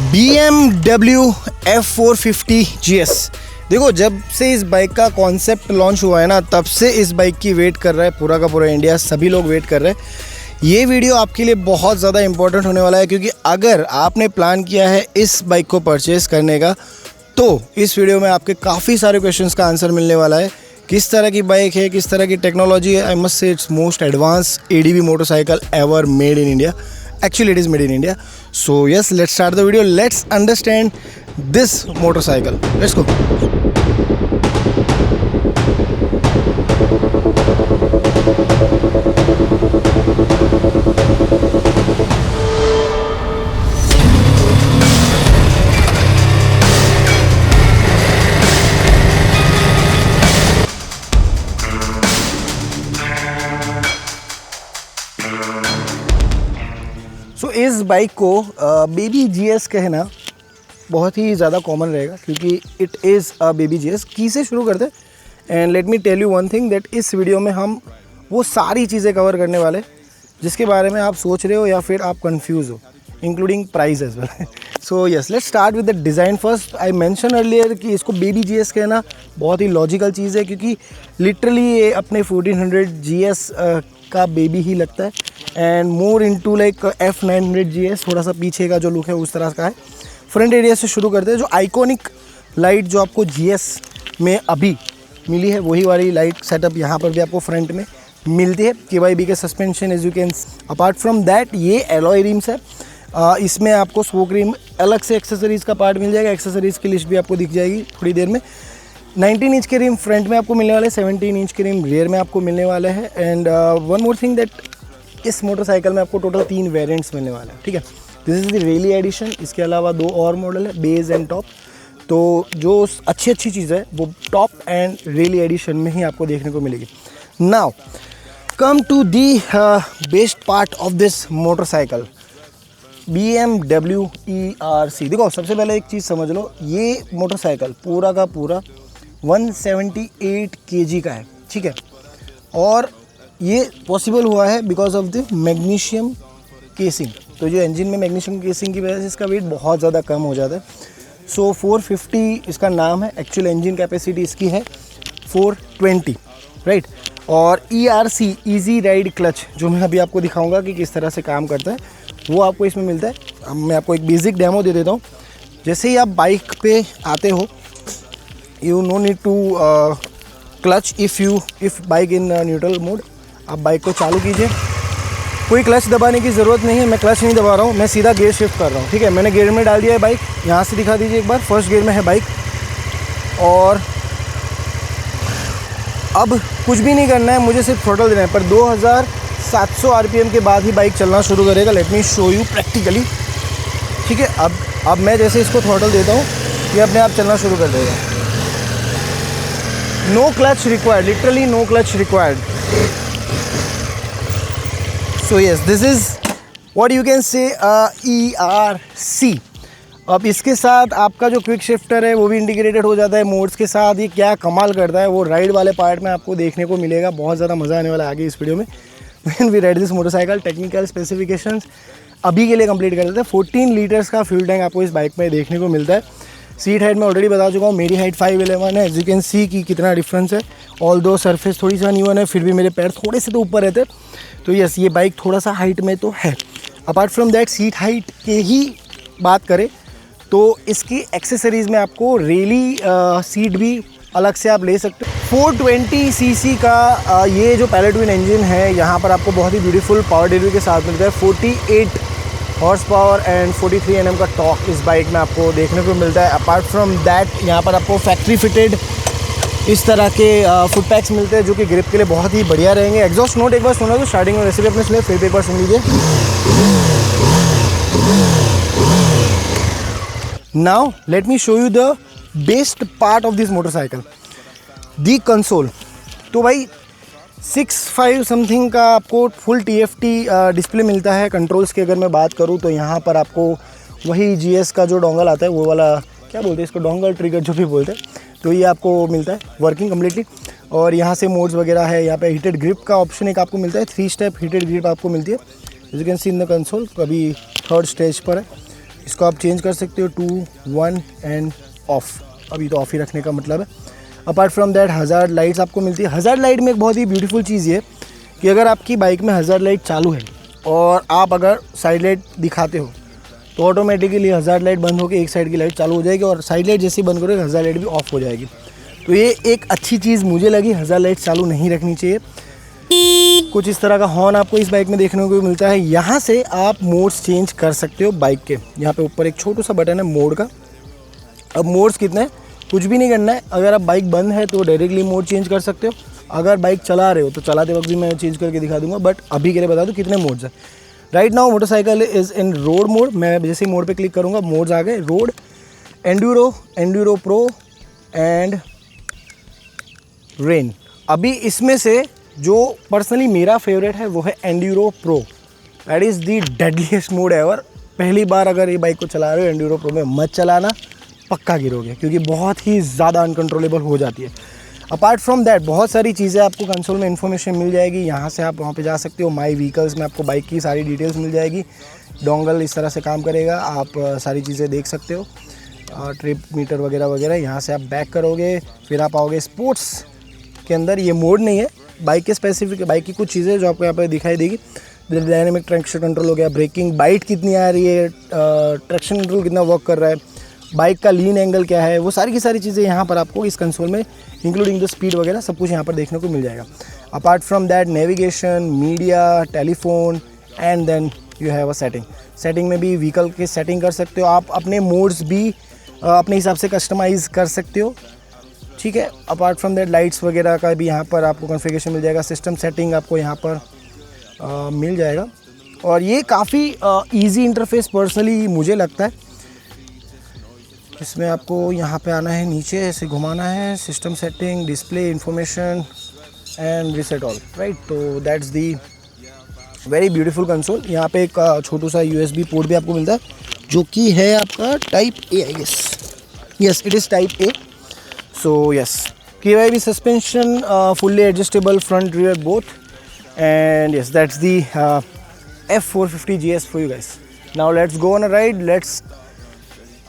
BMW F450 GS। देखो, जब से इस बाइक का कॉन्सेप्ट लॉन्च हुआ है ना, तब से इस बाइक की वेट कर रहा है पूरा का पूरा इंडिया। सभी लोग वेट कर रहे हैं। ये वीडियो आपके लिए बहुत ज़्यादा इंपॉर्टेंट होने वाला है, क्योंकि अगर आपने प्लान किया है इस बाइक को परचेज़ करने का, तो इस वीडियो में आपके काफ़ी सारे क्वेश्चंस का आंसर मिलने वाला है। किस तरह की बाइक है, किस तरह की टेक्नोलॉजी है। I must say it's most advance ADV motorcycle ever made in India. Actually it is made in India. So yes, let's start the video. Let's understand this motorcycle. Let's go. सो इस bike को baby GS कहना बहुत ही ज़्यादा common रहेगा, क्योंकि it is a baby GS। की से शुरू करते हैं। And let me tell you one thing, that इस वीडियो में हम वो सारी चीज़ें कवर करने वाले जिसके बारे में आप सोच रहे हो या फिर आप कंफ्यूज हो, including price as well. So yes, let's start with the design first. I mention earlier कि इसको बेबी GS कहना बहुत ही लॉजिकल चीज़ है, क्योंकि लिटरली ये अपने 1400 GS का बेबी ही लगता है। And more into like F900 GS, थोड़ा सा पीछे का जो लुक है उस तरह का है। फ्रंट एरिया से शुरू करते हैं। जो आइकॉनिक लाइट जो आपको GS में अभी मिली है, वही वाली लाइट सेटअप यहाँ पर भी आपको फ्रंट में मिलती है। KYB के suspension as you can. Apart from that ये एलॉय रिम्स है। इसमें आपको स्पोक रिम अलग से एक्सेसरीज़ का पार्ट मिल जाएगा। एक्सेसरीज़ की लिस्ट भी आपको दिख जाएगी थोड़ी देर में। 19 इंच के रिम फ्रंट में आपको मिलने वाले हैं, 17 इंच के रिम रियर में आपको मिलने वाले हैं। And one more thing, that इस मोटरसाइकिल में आपको टोटल 3 वेरिएंट्स मिलने वाले हैं, ठीक है। This is the rally edition. इसके अलावा 2 और मॉडल है, बेस एंड टॉप। तो जो अच्छी चीज़ है वो टॉप एंड रैली एडिशन में ही आपको देखने को मिलेगी। Now come to the best part of this motorcycle, BMW ERC। देखो, सबसे पहले एक चीज़ समझ लो, ये मोटरसाइकिल पूरा का पूरा 178 kg का है, ठीक है। और ये पॉसिबल हुआ है because of the magnesium casing. तो जो इंजन में मैग्नीशियम केसिंग की वजह से इसका वेट बहुत ज़्यादा कम हो जाता है। सो 450 इसका नाम है। एक्चुअल इंजन कैपेसिटी इसकी है 420, राइट। और ERC ईजी राइड क्लच, जो मैं अभी आपको दिखाऊंगा कि किस तरह से काम करता है, वो आपको इसमें मिलता है। अब मैं आपको एक बेसिक डेमो दे देता हूँ। जैसे ही आप बाइक पे आते हो, you no need to clutch if bike in neutral mode. आप बाइक को चालू कीजिए, कोई क्लच दबाने की ज़रूरत नहीं है। मैं क्लच नहीं दबा रहा हूँ, मैं सीधा गियर शिफ्ट कर रहा हूँ, ठीक है। मैंने गियर में डाल दिया है बाइक। यहाँ से दिखा दीजिए एक बार, फर्स्ट गियर में है बाइक। और अब कुछ भी नहीं करना है, मुझे सिर्फ थ्रॉटल देना है। पर 2700 RPM के बाद ही बाइक चलना शुरू करेगा। Let me show you practically, ठीक है। अब मैं जैसे इसको थ्रॉटल देता हूँ, ये अपने आप चलना शुरू कर देगा। No clutch required, literally no clutch required. So yes, this is what you can say ERC। अब इसके साथ आपका जो क्विक शिफ्टर है वो भी इंटीग्रेटेड हो जाता है मोड्स के साथ। ये क्या कमाल करता है वो राइड वाले पार्ट में आपको देखने को मिलेगा। बहुत ज़्यादा मज़ा आने वाला है आगे इस वीडियो में। When we ride this motorcycle, technical specifications अभी के लिए कंप्लीट कर देते हैं। 14 लीटर्स का फ्यूल टैंक आपको इस बाइक में देखने को मिलता है। सीट हाइट में ऑलरेडी बता चुका हूँ, मेरी हाइट 5'11" है। एज यू कैन सी कि कितना डिफरेंस है। ऑल दो सरफेस थोड़ी सा अनइवन है, फिर भी मेरे पैर थोड़े से तो ऊपर रहते हैं। तो यस, ये बाइक थोड़ा सा हाइट में तो है। Apart from that, seat height के ही बात करें तो इसकी एक्सेसरीज़ में आपको रैली सीट भी अलग से आप ले सकते हो। 420 cc का ये जो पैरेलल ट्विन इंजन है, यहाँ पर आपको बहुत ही ब्यूटीफुल पावर डिलीवरी के साथ मिलता है। 48 हॉर्स पावर एंड 43 Nm का टॉर्क इस बाइक में आपको देखने को मिलता है। अपार्ट फ्रॉम दैट, यहाँ पर आपको फैक्ट्री फिटेड इस तरह के फुट पैक्स मिलते हैं, जो कि ग्रिप के लिए बहुत ही बढ़िया रहेंगे। एग्जॉस्ट नोट एक बार सुना तो स्टार्टिंग में वैसे भी अपने सुने, फिर भी एक बार सुन लीजिए। Now let me show you the best part of this motorcycle, the console. तो भाई 6.5 समथिंग का आपको फुल TFT डिस्प्ले मिलता है। कंट्रोल्स की अगर मैं बात करूँ तो यहाँ पर आपको वही GS का जो डोंगल आता है, वो वाला क्या बोलते हैं इसको, डोंगल ट्रिगर जो भी बोलते हैं, तो ये आपको मिलता है वर्किंग कम्प्लीटली। और यहाँ से मोड्स वगैरह है। यहाँ पे हीटेड ग्रिप का ऑप्शन एक आपको मिलता है, 3 स्टेप हीटेड ग्रिप आपको मिलती है। As you can see in the console, अभी 3rd स्टेज पर है। इसको आप चेंज कर सकते हो 2, 1 एंड ऑफ। अभी तो ऑफ ही रखने का मतलब है। Apart from that hazard lights आपको मिलती है। हज़ार्ड लाइट में एक बहुत ही ब्यूटीफुल चीज़ ये कि अगर आपकी बाइक में हज़ार्ड लाइट चालू है और आप अगर साइड लाइट दिखाते हो तो ऑटोमेटिकली हज़ार्ड लाइट बंद होकर एक साइड की लाइट चालू हो जाएगी और साइड लाइट जैसे ही बंद करोगे हज़ार्ड लाइट भी ऑफ हो जाएगी। तो ये एक अच्छी चीज़ मुझे लगी, हज़ार्ड लाइट चालू नहीं रखनी चाहिए। कुछ इस तरह का हॉर्न आपको इस बाइक में देखने को मिलता है। यहाँ से आप मोड्स चेंज कर सकते हो बाइक के। यहाँ पे ऊपर एक छोटा सा बटन है मोड का। अब मोड्स कितने हैं, कुछ भी नहीं करना है। अगर आप बाइक बंद है तो डायरेक्टली मोड चेंज कर सकते हो। अगर बाइक चला रहे हो तो चलाते वक्त भी मैं चेंज करके दिखा दूंगा, बट अभी के लिए बता दूँ कितने मोड्स हैं। Right now motorcycle is in road mode. मैं जैसे ही मोड पे क्लिक करूँगा मोड्स आ गए, road, Enduro, Enduro pro and rain. अभी इसमें से जो पर्सनली मेरा फेवरेट है वो है Enduro pro. That is the deadliest mode ever. पहली बार अगर ये बाइक को चला रहे हो एंड्यूरो प्रो में मत चलाना, पक्का गिरोगे, क्योंकि बहुत ही ज़्यादा अनकंट्रोलेबल हो जाती है। अपार्ट फ्रॉम दैट बहुत सारी चीज़ें आपको कंसोल में इन्फॉर्मेशन मिल जाएगी। यहाँ से आप वहाँ पे जा सकते हो। माई व्हीकल्स में आपको बाइक की सारी डिटेल्स मिल जाएगी। डोंगल इस तरह से काम करेगा, आप सारी चीज़ें देख सकते हो, ट्रिप मीटर वगैरह वगैरह। यहाँ से आप बैक करोगे, फिर आप आओगे स्पोर्ट्स के अंदर। ये मोड नहीं है, बाइक के स्पेसिफिक बाइक की कुछ चीज़ें जो आपको यहाँ पे दिखाई देगी। डायनेमिक ट्रैक्शन कंट्रोल हो गया, ब्रेकिंग, बाइट कितनी आ रही है, ट्रैक्शन कंट्रोल कितना वर्क कर रहा है, बाइक का लीन एंगल क्या है, वो सारी की सारी चीज़ें यहाँ पर आपको इस कंसोल में इंक्लूडिंग द स्पीड वगैरह सब कुछ यहाँ पर देखने को मिल जाएगा। Apart from that navigation, media, telephone and then you have a setting में भी व्हीकल के सेटिंग कर सकते हो आप। अपने मोड्स भी अपने हिसाब से कस्टमाइज़ कर सकते हो, ठीक है। अपार्ट फ्रॉम दैट लाइट्स वगैरह का भी यहाँ पर आपको कॉन्फ़िगरेशन मिल जाएगा। सिस्टम सेटिंग आपको यहाँ पर मिल जाएगा और ये काफ़ी इजी इंटरफेस पर्सनली मुझे लगता है। इसमें आपको यहाँ पे आना है, नीचे ऐसे घुमाना है, system setting, display, information and reset all, right. तो that's the very beautiful console. यहाँ पे एक छोटू सा USB पोर्ट भी आपको मिलता है जो कि है आपका type A, I guess. Yes, it is type A। So yes, KYB suspension, fully adjustable front rear both, and yes, that's the F450 GS for you guys. Now let's go on a ride. Let's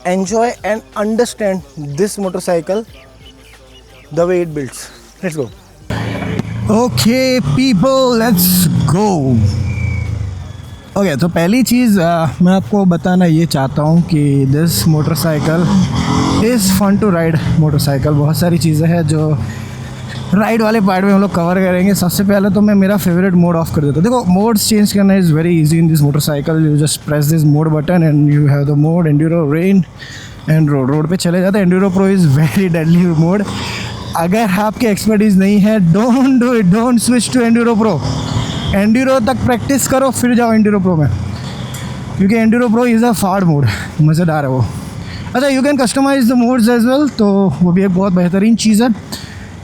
enjoy and understand this motorcycle, the way it builds. Let's go. Okay, people, let's go. Okay, तो पहली चीज़ मैं आपको बताना ये चाहता हूँ कि this motorcycle is fun to ride motorcycle. बहुत सारी चीज़ें हैं जो राइड वाले पार्ट में हम लोग कवर करेंगे। सबसे पहले तो मैं मेरा फेवरेट मोड ऑफ कर देता हूँ। देखो, मोड्स चेंज करना is very easy in this motorcycle. You just press this mode button and you have the mode enduro, rain and road पे चले जाते हैं। Enduro pro is very deadly mode. अगर आपके एक्सपर्टीज़ नहीं है, don't do it, don't switch to enduro pro. Enduro तक practice करो फिर जाओ एंड्यूरो प्रो में, क्योंकि एंड्यूरो प्रो इज़ अ फाड़ मोड, मज़ेदार है वो। अच्छा, you can customize the modes as well, तो वो भी एक बहुत बेहतरीन चीज़ है।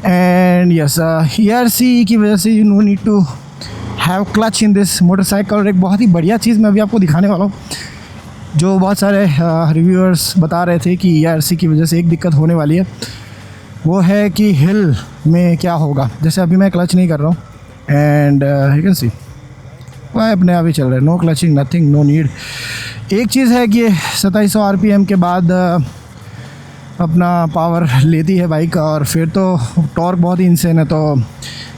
एंड यस, ERC की वजह से you no need to have clutch in this motorcycle. और एक बहुत ही बढ़िया चीज़ मैं अभी आपको दिखाने वाला हूँ, जो बहुत सारे रिव्यूअर्स बता रहे थे कि ERC की वजह से एक दिक्कत होने वाली है, वो है कि हिल में क्या होगा। जैसे अभी मैं क्लच नहीं कर रहा हूँ एंड यू कैन सी वह अपने आप ही चल रहा है, no clutching, nothing, no need. एक चीज़ है कि 2700 RPM के बाद अपना पावर लेती है बाइक, और फिर तो टॉर्क बहुत ही इंसेन है। तो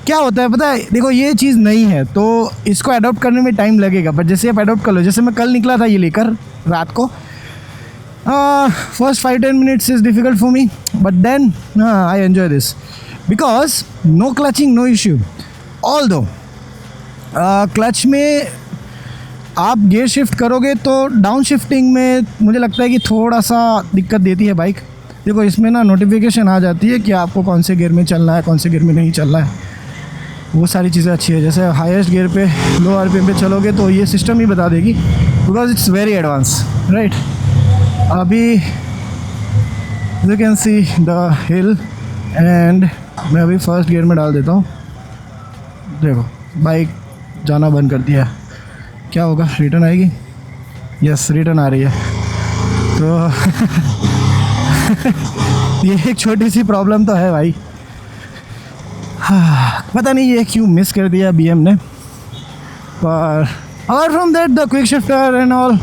क्या होता है पता है, देखो ये चीज़ नहीं है तो इसको अडॉप्ट करने में टाइम लगेगा, बट जैसे आप अडॉप्ट कर लो, जैसे मैं कल निकला था ये लेकर रात को, first 5-10 minutes is difficult for me, but then I enjoy this because no clutching, no issue. Although clutch में आप गियर शिफ्ट करोगे तो डाउन शिफ्टिंग में मुझे लगता है कि थोड़ा सा दिक्कत देती है बाइक। देखो, इसमें ना नोटिफिकेशन आ जाती है कि आपको कौन से गियर में चलना है, कौन से गियर में नहीं चलना है, वो सारी चीज़ें अच्छी है। जैसे हाईएस्ट गियर पे, लो RPM पे चलोगे तो ये सिस्टम ही बता देगी, because it's very advance, right. अभी you can see the hill and मैं अभी फर्स्ट गियर में डाल देता हूँ। देखो, बाइक जाना बंद कर दिया। क्या होगा, रिटर्न आएगी? यस, रिटर्न आ रही है। तो ये एक छोटी सी प्रॉब्लम तो है भाई। पता नहीं ये क्यों मिस कर दिया BM ने, पर apart from that the quick shifter and all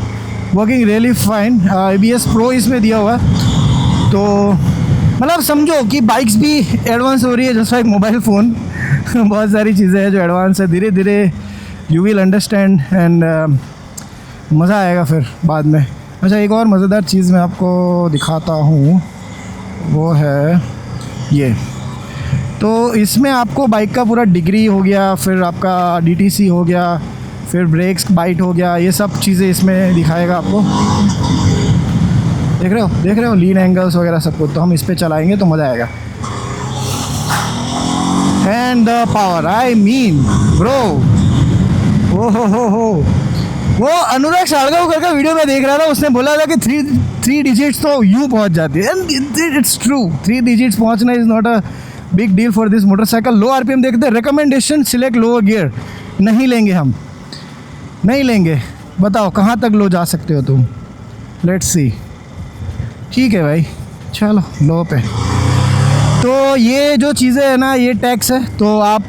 working really fine. ABS Pro इसमें दिया हुआ है, तो मतलब समझो कि बाइक्स भी एडवांस हो रही है जैसा एक मोबाइल फ़ोन। बहुत सारी चीज़ें हैं जो एडवांस है, धीरे धीरे यू विल अंडरस्टैंड एंड मज़ा आएगा फिर बाद में। अच्छा, एक और मज़ेदार चीज़ मैं आपको दिखाता हूँ, वो है ये। तो इसमें आपको बाइक का पूरा डिग्री हो गया, फिर आपका DTC हो गया, फिर ब्रेक्स बाइट हो गया, ये सब चीज़ें इसमें दिखाएगा आपको। देख रहे हो लीन एंगल्स वगैरह सब कुछ। तो हम इस पर चलाएंगे तो मज़ा आएगा। And the power, I mean bro, हो वो अनुराग साड़गांवकर का वीडियो में देख रहा था, उसने बोला था कि थ्री डिजिट्स तो यूँ पहुंच जाती है। एंड इट्स ट्रू, 3 डिजिट्स पहुंचना is not a big deal for this motorcycle. Low RPM देखते हैं, रिकमेंडेशन सिलेक्ट लोअर गियर। नहीं लेंगे हम, नहीं लेंगे। बताओ कहाँ तक लो जा सकते हो तुम, लेट्स सी। ठीक है भाई, चलो लो पे। तो ये जो चीज़ें है ना, ये टैक्स है, तो आप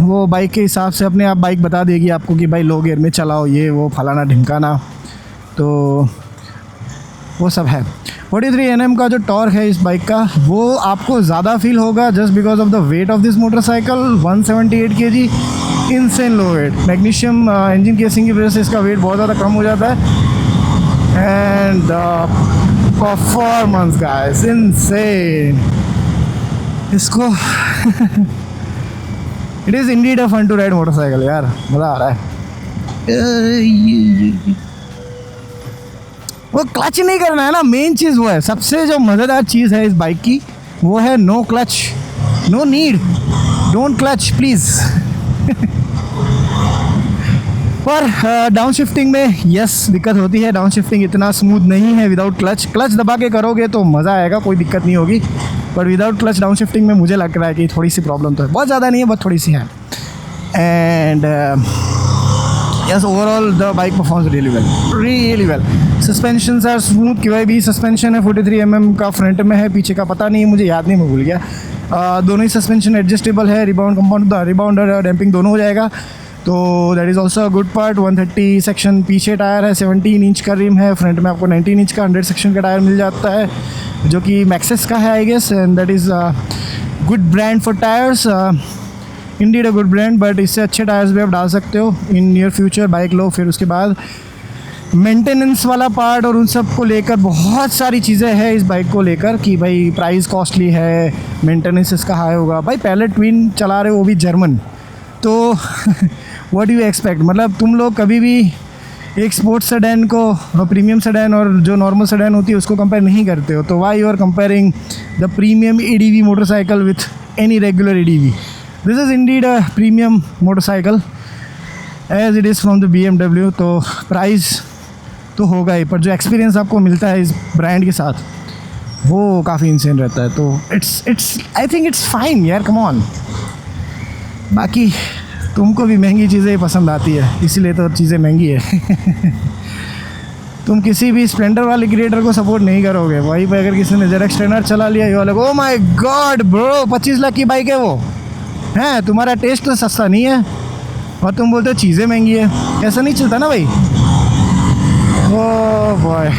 वो बाइक के हिसाब से अपने आप बाइक बता देगी आपको कि भाई लो गियर में चलाओ, ये वो फलाना ढिमकाना, तो वो सब है। 43 Nm का जो टॉर्क है इस बाइक का, वो आपको ज़्यादा फील होगा just because of the weight of this motorcycle. 178 kg, insane low weight. Magnesium engine casing की वजह से इसका वेट बहुत ज़्यादा कम हो जाता है। And performance guys, insane. इसको it is indeed a fun to ride motorcycle यार, मज़ा आ रहा है। वो क्लच नहीं करना है ना, मेन चीज़ वो है। सबसे जो मज़ेदार चीज़ है इस बाइक की वो है no clutch, no need, don't clutch please. पर डाउन शिफ्टिंग में यस दिक्कत होती है। डाउन शिफ्टिंग इतना स्मूथ नहीं है विदाउट क्लच। क्लच दबा के करोगे तो मज़ा आएगा, कोई दिक्कत नहीं होगी, पर विदाउट क्लच डाउन शिफ्टिंग में मुझे लग रहा है कि थोड़ी सी प्रॉब्लम तो है। बहुत ज़्यादा नहीं है, बहुत थोड़ी सी है। And yes, overall the bike performs really well. Suspension are smooth. QIB suspension है, 43 mm का फ्रंट में है, पीछे का पता नहीं है, मुझे याद नहीं, मैं भूल गया। दोनों ही सस्पेंशन एडजस्टेबल है। रिबाउंड और डैम्पिंग दोनों हो जाएगा, तो that is also a good part. 130 section पीछे टायर है, 17 इंच का रिम है, फ्रंट में आपको 19 इंच का 100 सेक्शन का टायर मिल जाता है, जो कि मैक्सिस का है I guess. And that is good brand for tyres, indeed a good brand. But इससे अच्छे टायर्स भी आप डाल सकते हो इन नियर फ्यूचर। बाइक लो, फिर उसके बाद मेंटेनेंस वाला पार्ट और उन सब को लेकर बहुत सारी चीज़ें हैं इस बाइक को लेकर कि भाई प्राइस कॉस्टली है, मेंटेनेंस इसका हाई होगा। भाई पहले ट्विन चला रहे हो, वो भी जर्मन, तो व्हाट डू यू एक्सपेक्ट। मतलब तुम लोग कभी भी एक स्पोर्ट्स सेडान को, प्रीमियम सेडान और जो नॉर्मल सेडान होती है उसको कंपेयर नहीं करते हो, तो why you are comparing the premium ADV motorcycle with any regular ADV। This is indeed a premium motorcycle as it is from the BMW। तो प्राइस तो होगा ही, पर जो एक्सपीरियंस आपको मिलता है इस ब्रांड के साथ वो काफ़ी इंसेन रहता है। तो it's I think it's fine यार, कम ऑन। बाकी तुमको भी महंगी चीज़ें पसंद आती है, इसीलिए तो चीज़ें महंगी है। तुम किसी भी स्प्लेंडर वाले क्रिएटर को सपोर्ट नहीं करोगे। वहीं पर अगर किसी ने ZX ट्रेनर चला लिया, ये वाला oh my God bro 25 lakh की बाइक है वो, हैं तुम्हारा टेस्ट तो सस्ता नहीं है और तुम बोलते हो चीज़ें महंगी है। ऐसा नहीं चलता ना भाई। Oh boy.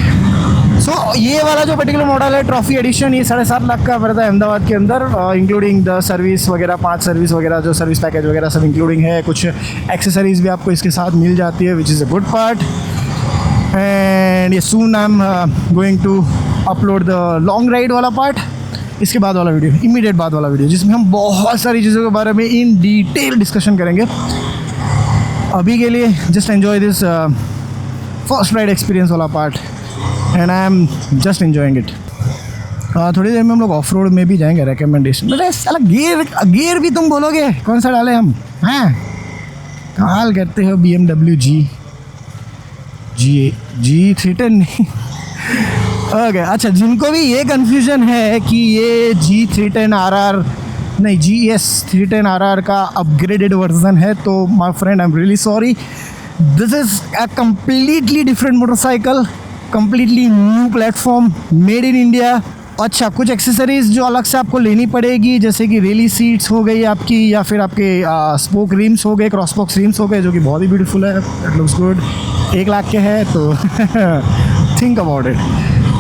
सो ये वाला जो पर्टिकुलर मॉडल है ट्रॉफी एडिशन, ये 7.5 लाख का पड़ता है अहमदाबाद के अंदर, इंक्लूडिंग द सर्विस वगैरह, 5 सर्विस वगैरह, जो सर्विस पैकेज वगैरह सब इंक्लूडिंग है। कुछ एक्सेसरीज भी आपको इसके साथ मिल जाती है, which is a good part. And ये soon I am going to upload the long ride वाला पार्ट, इसके बाद वाला वीडियो, इमीडिएट बाद वाला वीडियो, जिसमें हम बहुत सारी चीज़ों के बारे में इन डिटेल डिस्कशन करेंगे। अभी के लिए just enjoy this first ride experience वाला part and I am just enjoying it. थोड़ी देर में हम लोग ऑफ रोड में भी जाएंगे। रिकमेंडेशन अरे साला गियर भी तुम बोलोगे कौन सा डाले हम, हैं कमाल करते हो। BMW G310 नहीं ओके। अच्छा, जिनको भी ये कन्फ्यूज़न है कि ये G310 RR नहीं, GS 310 RR का अपग्रेडेड वर्जन है, तो my friend I am really sorry, this is a completely different motorcycle, completely new platform, made in India. अच्छा, कुछ एक्सेसरीज़ जो अलग से आपको लेनी पड़ेगी, जैसे कि रेली सीट्स हो गई आपकी, या फिर आपके स्पोक रिम्स हो गए, क्रॉस बॉक्स रिम्स हो गए, जो कि बहुत ही ब्यूटीफुल है, इट लुक्स गुड। 1 लाख के है तो थिंक अबाउट इट।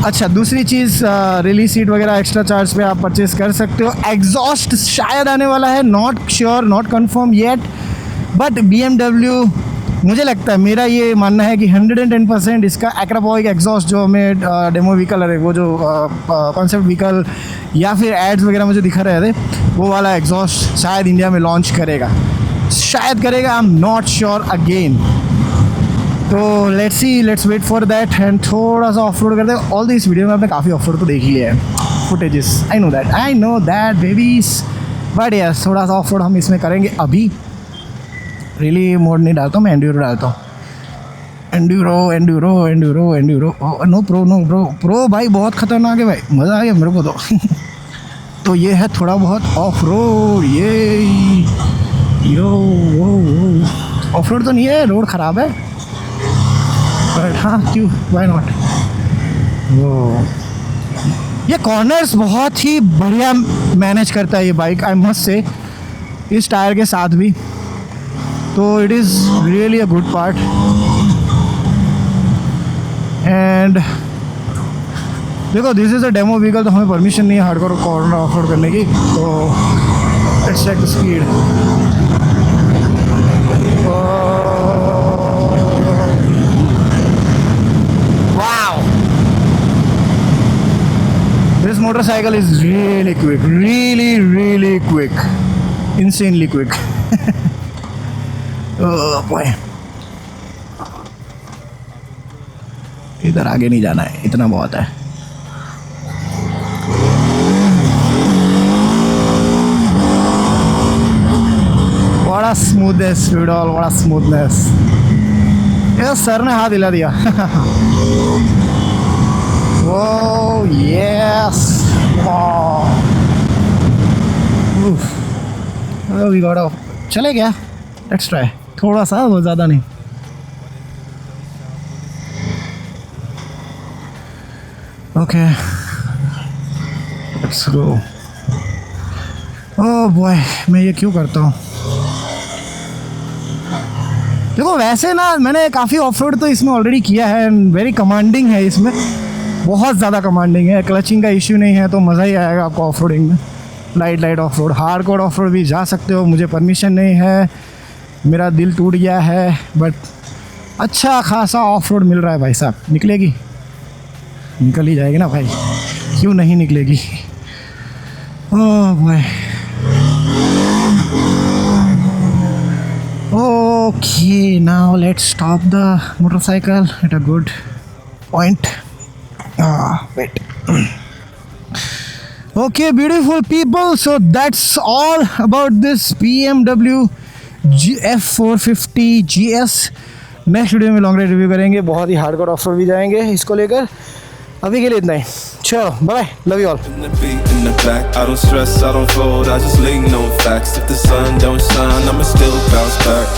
अच्छा, दूसरी चीज़, रिलीज सीट वगैरह एक्स्ट्रा चार्ज पे आप परचेज़ कर सकते हो। एग्जॉस्ट शायद आने वाला है, not sure, not confirm yet, but BMW, मुझे लगता है, मेरा ये मानना है कि 110% इसका एक्रापॉइक एग्जॉस्ट जो हमें डेमो व्हीकल है, वो जो कॉन्सेप्ट व्हीकल या फिर एड्स वगैरह मुझे दिखा रहे थे, वो वाला एग्जॉस्ट शायद इंडिया में लॉन्च करेगा, शायद करेगा, I am not sure again. तो let's see, let's wait for that and थोड़ा सा ऑफ रोड करते हैं। ऑल दिस वीडियो में आपने काफ़ी ऑफ रोड तो देख ही लिया है, footages, I know that babies, but yes थोड़ा सा ऑफ रोड हम इसमें करेंगे अभी। रियली मोड नहीं डालता हूँ मैं, एंड्यूरो डालता हूँ। एंड्यूरो नो प्रो भाई बहुत ख़तरनाक है भाई, मज़ा आ गया मेरे को तो। तो ये है थोड़ा बहुत ऑफ रोड, ये ऑफ रोड तो नहीं है, रोड ख़राब है, बट हाँ क्यों, वाई नॉट। वो ये कॉर्नर्स बहुत ही बढ़िया मैनेज करता है ये बाइक, आई मस्ट से, इस टायर के साथ भी, तो it is really a good part. And देखो, this is a demo vehicle, तो हमें परमिशन नहीं है हार्डकोर कॉर्नर ऑफ रोड करने की, तो let's check the speed. Wow, this motorcycle is really quick, really quick, insanely quick. Boy, इधर आगे नहीं जाना है, इतना बहुत है। What a smoothness, Vidal, what a smoothness. ये सर ने हाथ हिला दिया। Oh yes, wow. Oh, we got off. चले गया, let's try. थोड़ा सा, वो ज़्यादा नहीं। Okay, let's go. Oh boy, मैं ये क्यों करता हूँ? देखो वैसे ना, मैंने काफ़ी ऑफ रोड तो इसमें ऑलरेडी किया है, एंड वेरी कमांडिंग है इसमें, बहुत ज़्यादा कमांडिंग है। क्लचिंग का इश्यू नहीं है तो मज़ा ही आएगा आपको ऑफ रोडिंग में। Light of road, hardcore of road भी जा सकते हो, मुझे परमिशन नहीं है, मेरा दिल टूट गया है, बट अच्छा खासा ऑफ रोड मिल रहा है भाई साहब। निकलेगी, निकल ही जाएगी ना भाई, क्यों नहीं निकलेगी। Oh boy, okay, now let's stop the motorcycle at a good point. Wait. Okay, beautiful people, so that's all about this BMW F450 GS. Next video में लॉन्ग राइड रिव्यू करेंगे, बहुत ही हार्डकोर ऑफ रोड भी जाएंगे इसको लेकर। अभी के लिए इतना ही, चलो bye, love you all. I don't stress, I don't fold, I just lean on facts. If the sun don't shine, I'ma still bounce back.